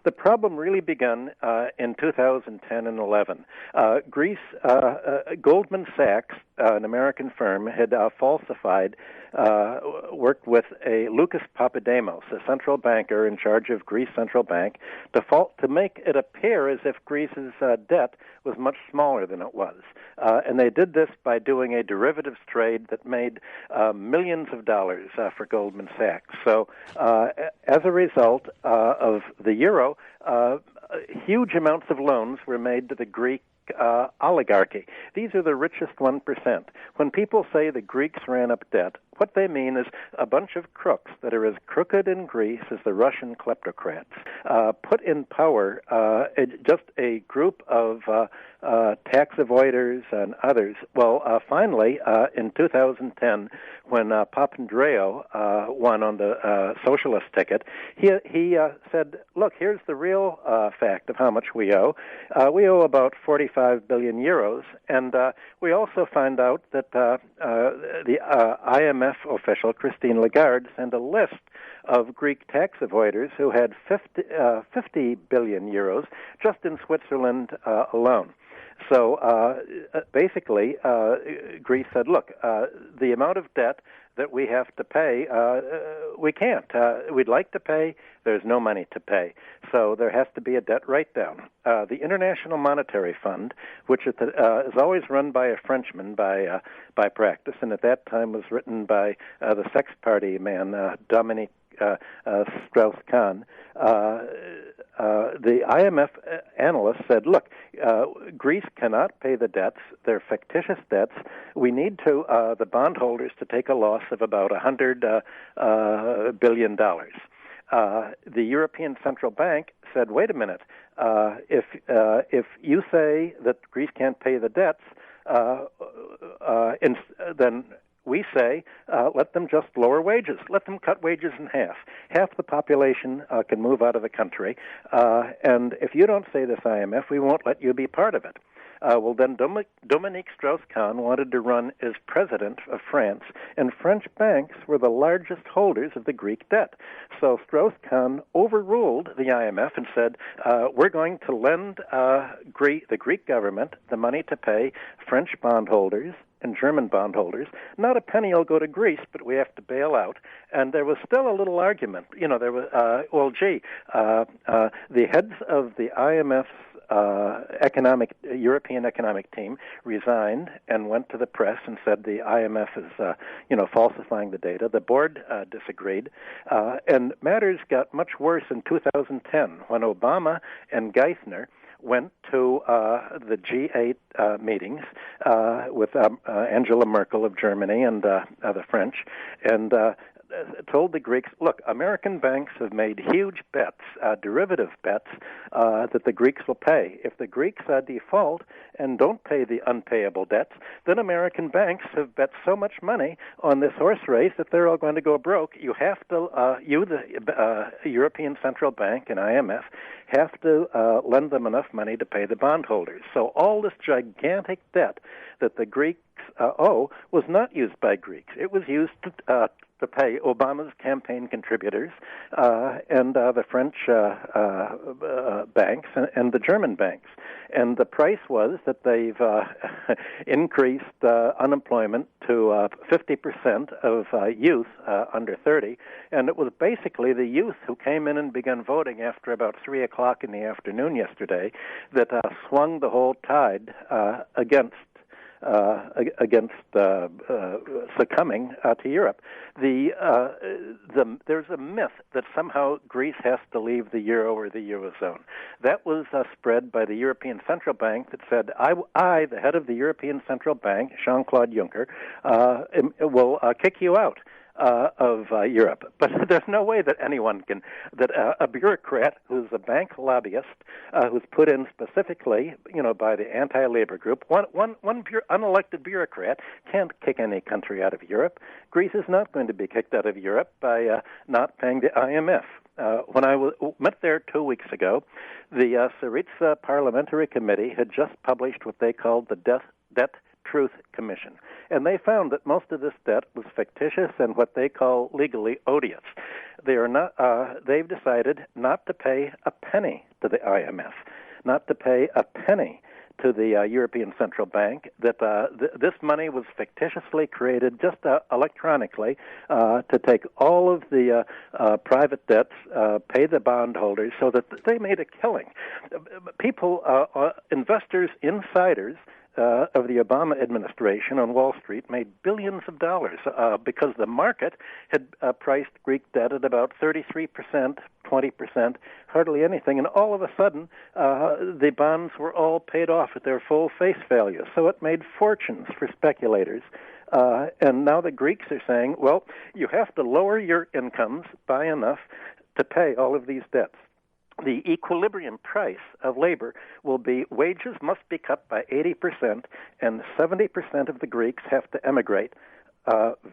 The problem really began in 2010 and 11. Greece, Goldman Sachs, an American firm, had falsified, worked with a Lucas Papademos, a central banker in charge of Greece Central Bank, to make it appear as if Greece's debt was much smaller than it was. And they did this by doing a derivatives trade that made millions of dollars for Goldman Sachs. So as a result of the euro, huge amounts of loans were made to the Greek oligarchy. These are the richest 1%. When people say the Greeks ran up debt, what they mean is a bunch of crooks that are as crooked in Greece as the Russian kleptocrats put in power just a group of tax avoiders and others. Well, finally, in 2010, when Papandreou won on the socialist ticket, he said, look, here's the real fact of how much we owe. We owe about 45 billion euros, and we also find out that the IMF official, Christine Lagarde, sent a list of Greek tax avoiders who had 50 billion euros just in Switzerland alone. So basically, Greece said, look, the amount of debt that we have to pay, we can't. We'd like to pay. There's no money to pay. So there has to be a debt write-down. The International Monetary Fund, which is always run by a Frenchman by practice, and at that time was written by the Sex Party man, Dominique Strauss-Kahn, the IMF analysts said, look, Greece cannot pay the debts. They're fictitious debts. We need the bondholders to take a loss of about $100 billion. The European Central Bank said, wait a minute, if you say that Greece can't pay the debts, then we say, let them just lower wages. Let them cut wages in half. Half the population can move out of the country. And if you don't say this, IMF, we won't let you be part of it. Well, then Dominique Strauss-Kahn wanted to run as president of France, and French banks were the largest holders of the Greek debt. So Strauss-Kahn overruled the IMF and said, we're going to lend the Greek government the money to pay French bondholders and German bondholders. Not a penny will go to Greece, but we have to bail out. And there was still a little argument. You know, there was, the heads of the IMF's European economic team resigned and went to the press and said the IMF is, falsifying the data. The board disagreed, and matters got much worse in 2010 when Obama and Geithner went to the G8 meetings with Angela Merkel of Germany and the French, and told the Greeks, look, American banks have made huge bets, derivative bets, that the Greeks will pay. If the Greeks default and don't pay the unpayable debts, then American banks have bet so much money on this horse race that they're all going to go broke. You have to, the European Central Bank and IMF, have to lend them enough money to pay the bondholders. So all this gigantic debt that the Greeks owe was not used by Greeks. It was used to pay Obama's campaign contributors and the French banks and the German banks. And the price was that they've increased unemployment to 50% of youth under 30. And it was basically the youth who came in and began voting after about 3 o'clock in the afternoon yesterday that swung the whole tide against succumbing to Europe. There's a myth that somehow Greece has to leave the euro or the eurozone. That was spread by the European Central Bank that said, I, the head of the European Central Bank, Jean-Claude Juncker, will kick you out of Europe. But there's no way that anyone can, that a bureaucrat who's a bank lobbyist, who's put in specifically, by the anti-labor group, one unelected bureaucrat can't kick any country out of Europe. Greece is not going to be kicked out of Europe by not paying the IMF. When I met there 2 weeks ago, the Syriza Parliamentary Committee had just published what they called the debt Truth Commission. And they found that most of this debt was fictitious and what they call legally odious. They've decided not to pay a penny to the IMF, not to pay a penny to the European Central Bank, that this money was fictitiously created just electronically to take all of the private debts, pay the bondholders, so that they made a killing. People, investors, insiders of the Obama administration on Wall Street made billions of dollars because the market had priced Greek debt at about 33%, 20%, hardly anything, and all of a sudden the bonds were all paid off at their full face value. So it made fortunes for speculators. And now the Greeks are saying, well, you have to lower your incomes by enough to pay all of these debts. The equilibrium price of labor will be wages must be cut by 80%, and 70% of the Greeks have to emigrate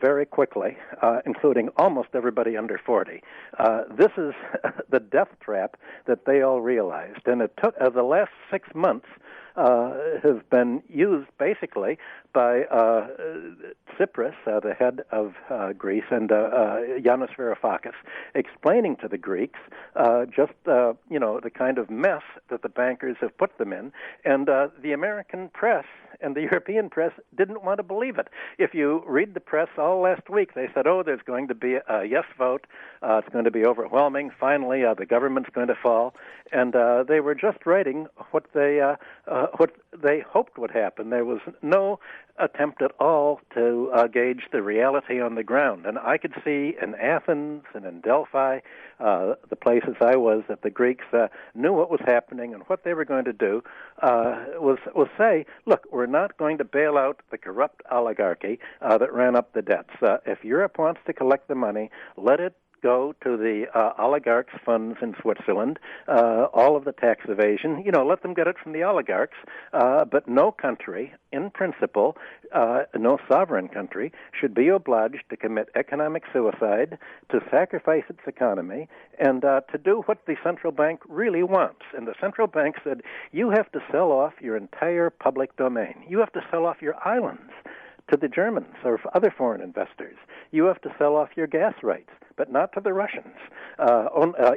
very quickly, including almost everybody under 40. This is the death trap that they all realized, and it took the last 6 months have been used basically by Tsipras, the head of Greece, and Yanis Varoufakis, explaining to the Greeks the kind of mess that the bankers have put them in, and the American press and the European press didn't want to believe it. If you read the press all last week, they said, there's going to be a yes vote, it's going to be overwhelming, finally the government's going to fall, and they were just writing what they hoped would happen. There was no attempt at all to gauge the reality on the ground. And I could see in Athens and in Delphi, the places I was, that the Greeks knew what was happening, and what they were going to do was say, look, we're not going to bail out the corrupt oligarchy that ran up the debts. If Europe wants to collect the money, let it go to the oligarchs' funds in Switzerland, all of the tax evasion, let them get it from the oligarchs, but no country, in principle, no sovereign country, should be obliged to commit economic suicide, to sacrifice its economy, and to do what the central bank really wants. And the central bank said, you have to sell off your entire public domain. You have to sell off your islands to the Germans or other foreign investors. You have to sell off your gas rights, but not to the Russians.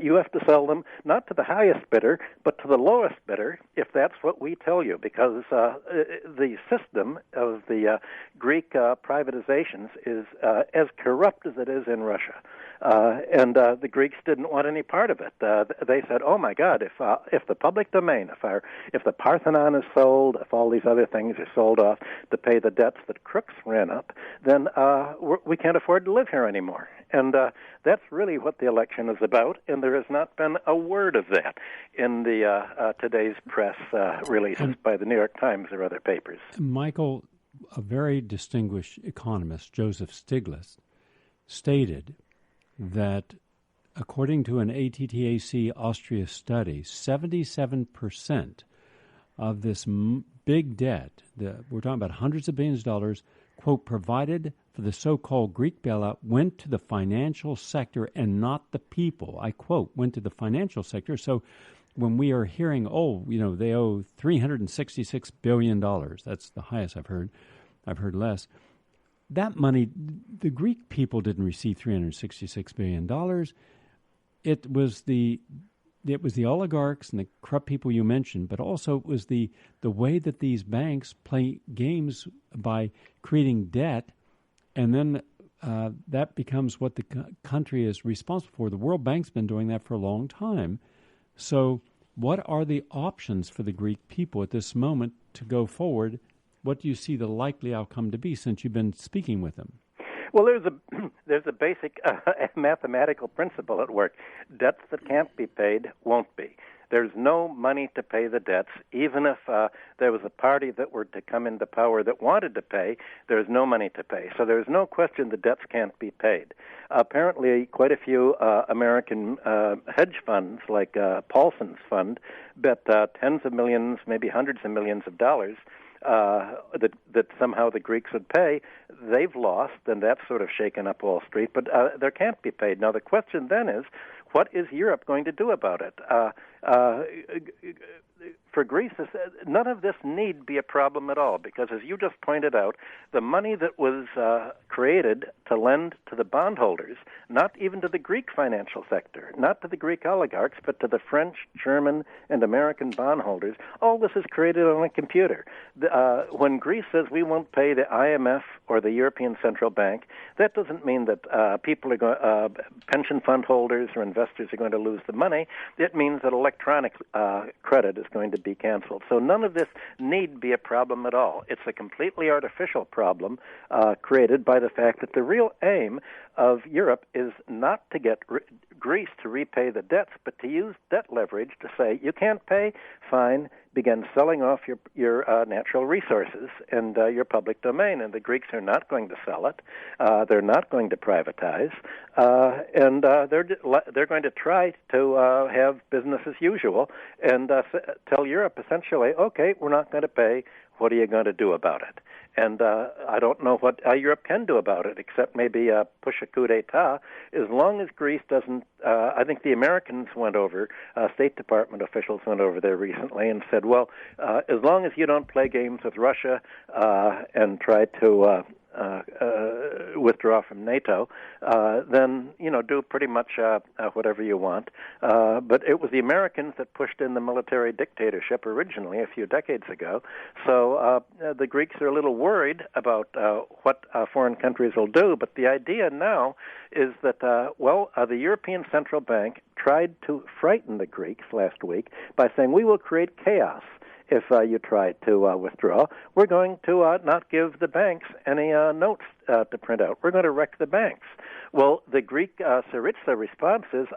You have to sell them not to the highest bidder, but to the lowest bidder, if that's what we tell you, because the system of the Greek privatizations is as corrupt as it is in Russia. And the Greeks didn't want any part of it. They said, "Oh my God! If the public domain, if the Parthenon is sold, if all these other things are sold off to pay the debts that crooks ran up, then we can't afford to live here anymore." And that's really what the election is about. And there has not been a word of that in the today's press releases by the New York Times or other papers. Michael, a very distinguished economist, Joseph Stiglitz, stated that according to an ATTAC Austria study, 77% of this big debt, we're talking about hundreds of billions of dollars, quote, provided for the so-called Greek bailout, went to the financial sector and not the people. I quote, went to the financial sector. So when we are hearing, they owe $366 billion, that's the highest I've heard less. That money, the Greek people didn't receive $366 billion. It was the oligarchs and the corrupt people you mentioned, but also it was the way that these banks play games by creating debt, and then that becomes what the country is responsible for. The World Bank's been doing that for a long time. So what are the options for the Greek people at this moment to go forward? What do you see the likely outcome to be since you've been speaking with them? Well, there's a basic mathematical principle at work. Debts that can't be paid won't be. There's no money to pay the debts. Even if there was a party that were to come into power that wanted to pay, there's no money to pay. So there's no question the debts can't be paid. Apparently, quite a few American hedge funds, like Paulson's fund, bet tens of millions, maybe hundreds of millions of dollars that somehow the Greeks would pay. They've lost, and that's sort of shaken up Wall Street, but there can't be paid. Now, the question then is, what is Europe going to do about it? For Greece, none of this need be a problem at all, because as you just pointed out, the money that was created to lend to the bondholders, not even to the Greek financial sector, not to the Greek oligarchs, but to the French, German, and American bondholders, all this is created on a computer. When Greece says we won't pay the IMF or the European Central Bank, that doesn't mean that people are pension fund holders or investors are going to lose the money. It means that electronic credit is going to be canceled. So none of this need be a problem at all. It's a completely artificial problem created by the fact that the real aim of Europe is not to get Greece to repay the debts, but to use debt leverage to say, you can't pay, fine, begin selling off your natural resources and your public domain. And the Greeks are not going to sell it. They're not going to privatize. And they're going to try to have business as usual and tell Europe essentially, okay, we're not going to pay. What are you going to do about it? And I don't know what Europe can do about it, except maybe push a coup d'etat. As long as Greece doesn't, I think the Americans went over, State Department officials went over there recently and said, well, as long as you don't play games with Russia and try to withdraw from NATO, then, do pretty much whatever you want. But it was the Americans that pushed in the military dictatorship originally a few decades ago. So the Greeks are a little worried about what foreign countries will do. But the idea now is that, the European Central Bank tried to frighten the Greeks last week by saying, we will create chaos if you try to withdraw. We're going to not give the banks any notes to print out. We're going to wreck the banks. Well, the Greek Syriza response is,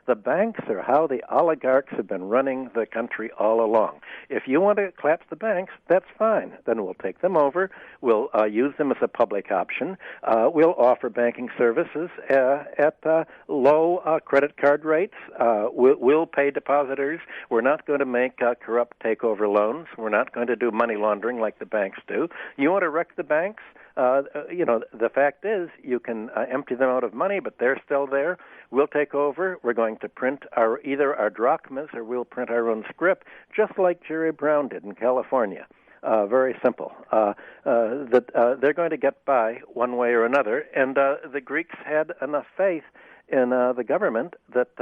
the banks are how the oligarchs have been running the country all along. If you want to collapse the banks, that's fine. Then we'll take them over. We'll use them as a public option. We'll offer banking services at low credit card rates. We'll pay depositors. We're not going to make corrupt takeover loans. We're not going to do money laundering like the banks do. You want to wreck the banks? The fact is you can empty them out of money, but they're still there. We'll take over. We're going to print either our drachmas or we'll print our own script, just like Jerry Brown did in California. Very simple. They're going to get by one way or another, and the Greeks had enough faith in the government that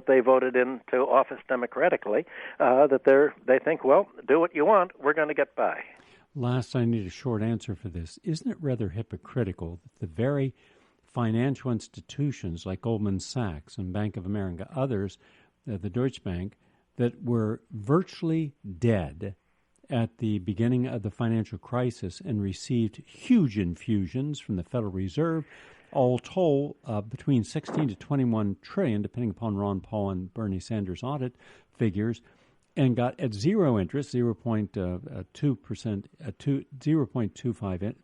they voted into office democratically that they think, well, do what you want. We're going to get by. Last, I need a short answer for this. Isn't it rather hypocritical that the very financial institutions like Goldman Sachs and Bank of America, others, the Deutsche Bank, that were virtually dead at the beginning of the financial crisis and received huge infusions from the Federal Reserve, all told between 16 to 21 trillion, depending upon Ron Paul and Bernie Sanders' audit figures, and got at zero interest, 0.2%, 0.25,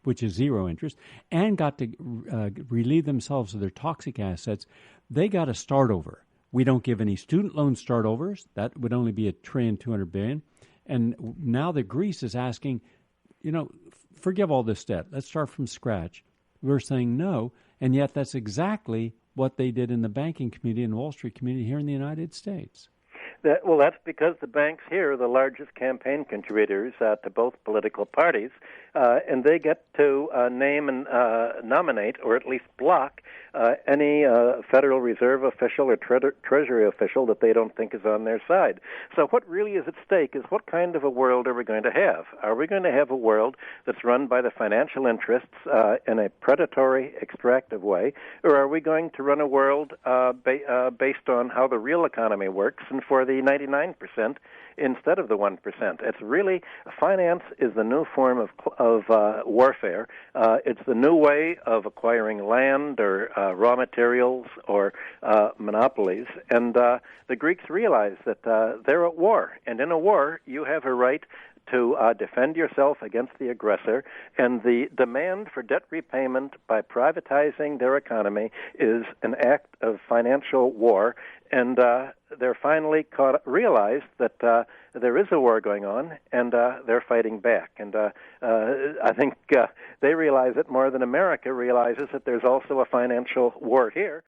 which is zero interest, and got to relieve themselves of their toxic assets. They got to start over. We don't give any student loan start overs. That would only be $1.2 trillion. And now the Greece is asking, forgive all this debt. Let's start from scratch. We're saying no, and yet that's exactly what they did in the banking community and Wall Street community here in the United States. That's because the banks here are the largest campaign contributors to both political parties, and they get to name and nominate, or at least block, any Federal Reserve official or Treasury official that they don't think is on their side. So what really is at stake is what kind of a world are we going to have? Are we going to have a world that's run by the financial interests in a predatory, extractive way, or are we going to run a world based on how the real economy works and for the 99% instead of the 1%? It's really, finance is the new form of warfare. It's the new way of acquiring land or raw materials or monopolies. And the Greeks realize that they're at war. And in a war, you have a right to defend yourself against the aggressor, and the demand for debt repayment by privatizing their economy is an act of financial war, and they're finally realized that there is a war going on, and they're fighting back. And I think they realize it more than America realizes that there's also a financial war here.